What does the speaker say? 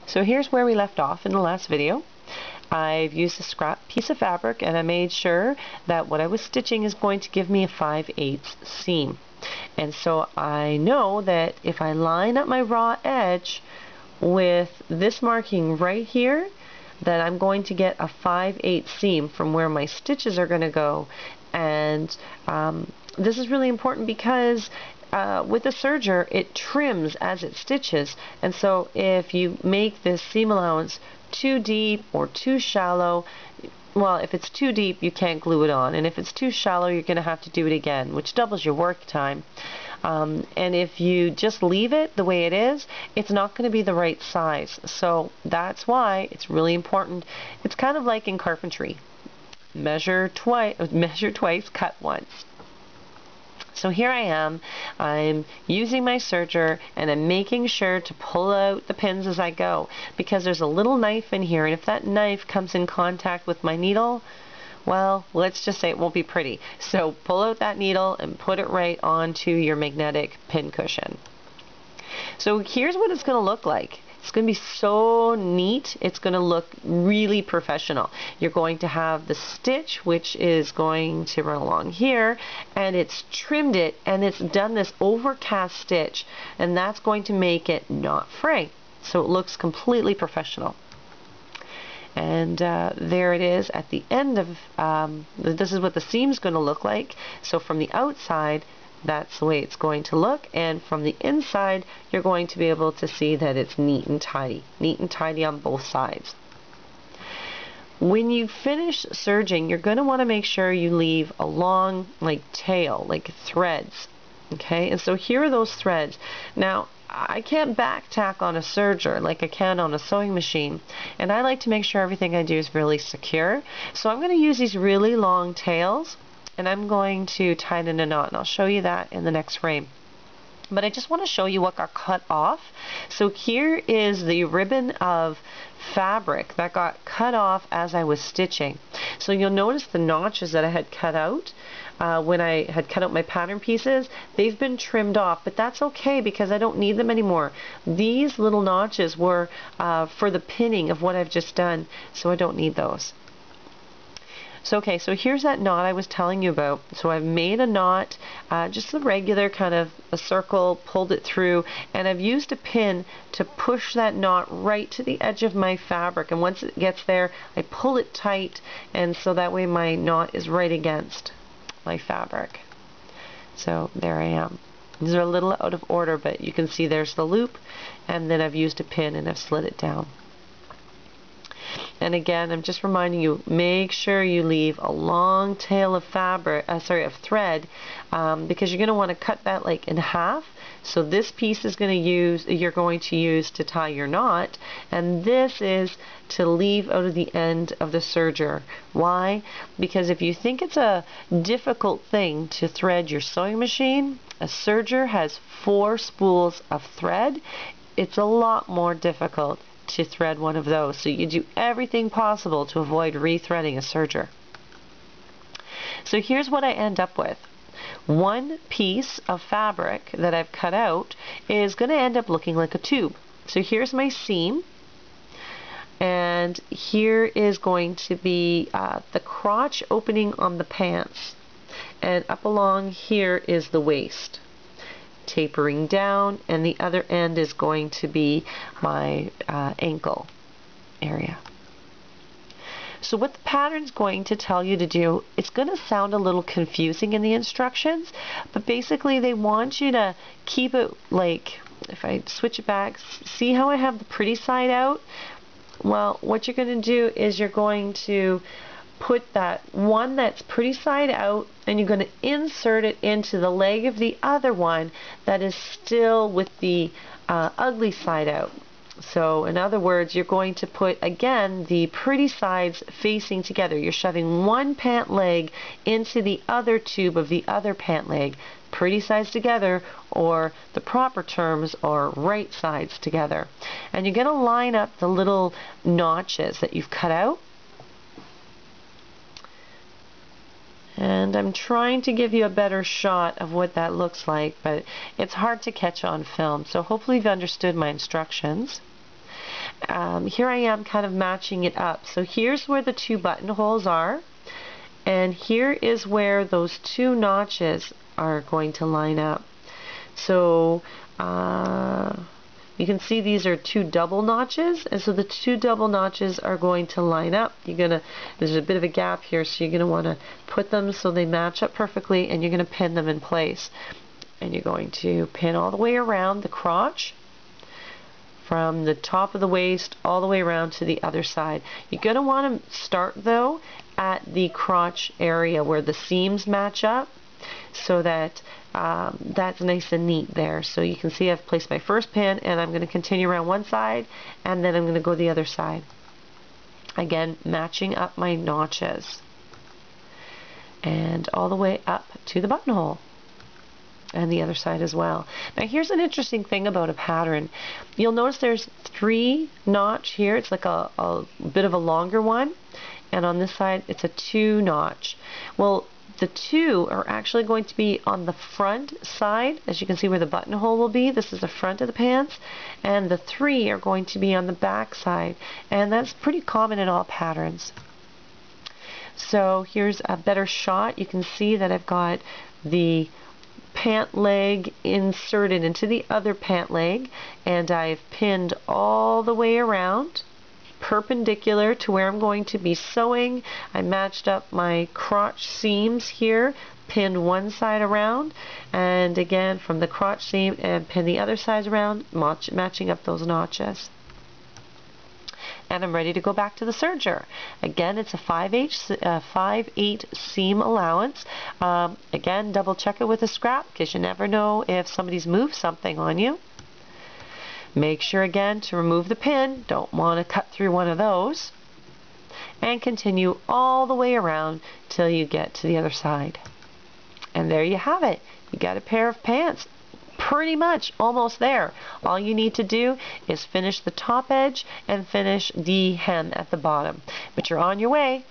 So here's where we left off in the last video. I've used a scrap piece of fabric and I made sure that what I was stitching is going to give me a 5/8 seam. And so I know that if I line up my raw edge with this marking right here, that I'm going to get a 5/8 seam from where my stitches are going to go. And this is really important because with the serger, it trims as it stitches, and so if you make this seam allowance too deep or too shallow, well, if it's too deep, you can't glue it on, and if it's too shallow, you're going to have to do it again, which doubles your work time. And if you just leave it the way it is, it's not going to be the right size. So that's why it's really important. It's kind of like in carpentry. Measure twice, cut once. So here I am, I'm using my serger and I'm making sure to pull out the pins as I go, because there's a little knife in here, and if that knife comes in contact with my needle, well, let's just say it won't be pretty. So pull out that needle and put it right onto your magnetic pin cushion. So here's what it's going to look like. It's going to be so neat. It's going to look really professional. You're going to have the stitch, which is going to run along here, and it's trimmed it, and it's done this overcast stitch, and that's going to make it not fray. So it looks completely professional. And there it is at the end of, this is what the seam's going to look like. So from the outside, that's the way it's going to look, and from the inside you're going to be able to see that it's neat and tidy on both sides. When you finish serging, you're going to want to make sure you leave a long tail, like threads. Okay, and so here are those threads. Now I can't back tack on a serger like I can on a sewing machine, and I like to make sure everything I do is really secure, so I'm going to use these really long tails, and I'm going to tie it in a knot, and I'll show you that in the next frame. But I just want to show you what got cut off. So here is the ribbon of fabric that got cut off as I was stitching. So you'll notice the notches that I had cut out when I had cut out my pattern pieces, they've been trimmed off, but that's okay because I don't need them anymore. These little notches were for the pinning of what I've just done, so I don't need those. So okay, so here's that knot I was telling you about. So I've made a knot, just a regular kind of a circle, pulled it through, and I've used a pin to push that knot right to the edge of my fabric, and once it gets there, I pull it tight, and so that way my knot is right against my fabric. So there I am. These are a little out of order, but you can see there's the loop, and then I've used a pin and I've slid it down. And again, I'm just reminding you, make sure you leave a long tail of fabric, of thread, because you're going to want to cut that in half. So this piece is you're going to use to tie your knot, and this is to leave out of the end of the serger. Why? Because if you think it's a difficult thing to thread your sewing machine, a serger has 4 spools of thread. It's a lot more difficult to thread one of those, so you do everything possible to avoid rethreading a serger. So here's what I end up with. One piece of fabric that I've cut out is going to end up looking like a tube. So here's my seam, and here is going to be the crotch opening on the pants, and up along here is the waist, tapering down, and the other end is going to be my ankle area. So what the pattern's going to tell you to do, it's going to sound a little confusing in the instructions, but basically they want you to keep it if I switch it back, see how I have the pretty side out? Well, what you're going to do is you're going to put that one that's pretty side out, and you're going to insert it into the leg of the other one that is still with the ugly side out. So in other words, you're going to put, again, the pretty sides facing together. You're shoving one pant leg into the other tube of the other pant leg. Pretty sides together, or the proper terms are right sides together. And you're going to line up the little notches that you've cut out. And I'm trying to give you a better shot of what that looks like, but it's hard to catch on film. So hopefully you've understood my instructions. here I am kind of matching it up. So here's where the 2 buttonholes are, and here is where those 2 notches are going to line up. So you can see these are 2 double notches, and so the 2 double notches are going to line up. There's a bit of a gap here, so you're going to want to put them so they match up perfectly, and you're going to pin them in place. And you're going to pin all the way around the crotch, from the top of the waist all the way around to the other side. You're going to want to start though at the crotch area where the seams match up, so that that's nice and neat there. So you can see I've placed my first pin, and I'm going to continue around one side, and then I'm going to go the other side. Again, matching up my notches. And all the way up to the buttonhole. And the other side as well. Now here's an interesting thing about a pattern. You'll notice there's 3 notch here. It's like a bit of a longer one. And on this side it's a 2 notch. Well, the 2 are actually going to be on the front side, as you can see where the buttonhole will be. This is the front of the pants, and the 3 are going to be on the back side, and that's pretty common in all patterns. So here's a better shot. You can see that I've got the pant leg inserted into the other pant leg, and I've pinned all the way around, perpendicular to where I'm going to be sewing. I matched up my crotch seams here, pinned one side around, and again from the crotch seam and pin the other sides around, matching up those notches. And I'm ready to go back to the serger. Again, it's a 5/8 seam allowance. Again, double check it with a scrap, because you never know if somebody's moved something on you. Make sure again to remove the pin. Don't want to cut through one of those. And continue all the way around till you get to the other side. And there you have it. You got a pair of pants. Pretty much almost there. All you need to do is finish the top edge and finish the hem at the bottom. But you're on your way.